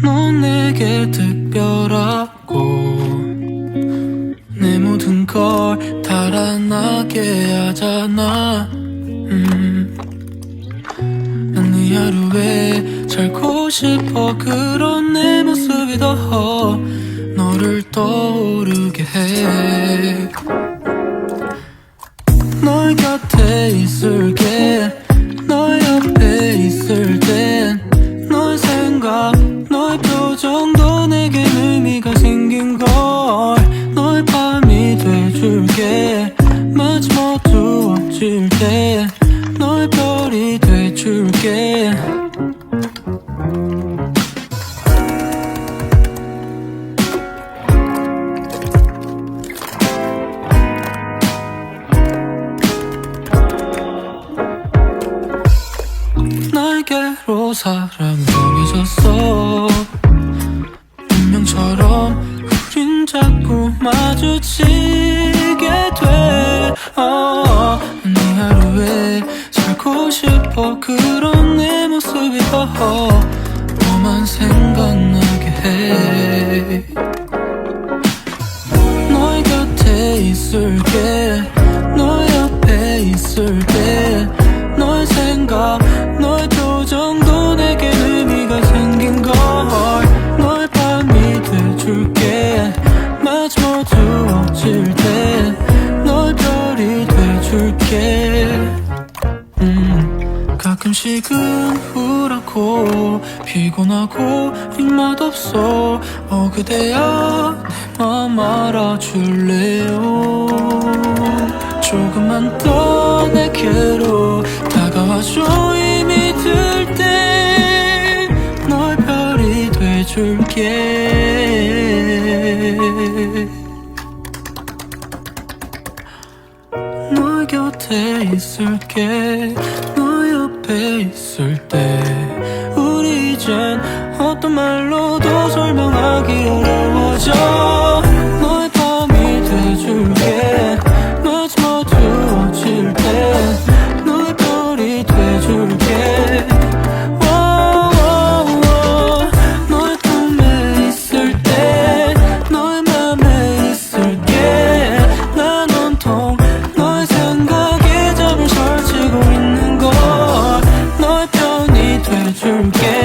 넌 내게 특별하고 내 모든 걸 달아나게 하잖아. 난 이 하루에 살고 싶어. 그런 내 모습이 더 너를 떠오르게 해. 널 곁에 있을게. 너 옆에 있을 땐 너의 생각, 너의 표정도 내겐 의미가 생긴걸. 너의 밤이 돼줄게. 마치 어두워질 때 너의 별이 돼줄게. 날개로 사랑이 정해졌어. 운명처럼 우린 자꾸 마주치게 돼. 이 하루에 살고 싶어. 그런 내 모습이 더 너만 생각나게 해. 너의 곁에 있을게. 너 옆에 있을 때 너의 생각, 너의 표정도 내겐 의미가 생긴걸. 너의 밤이 돼줄게. 마치 어두워질 때 너의 별이 돼줄게. 가끔씩은 우울하고 피곤하고 입맛 없어. 그대여 내 맘 알아줄래요. 조금만 더 내게로 다가와줘. 힘이 들 때 너의 별이 돼줄게. 너의 곁에 있을게. 너 옆에 있을 때 우리 이젠 어떤 말로도 설명하기 어려워져. 너의 밤이 돼줄게. 마치 어두워질 때 너의 별이 돼줄게. 너의 꿈에 있을 때 너의 맘에 있을게. 난 온통 너의 생각에 잠을 설치고 있는 걸. 너의 편이 돼줄게.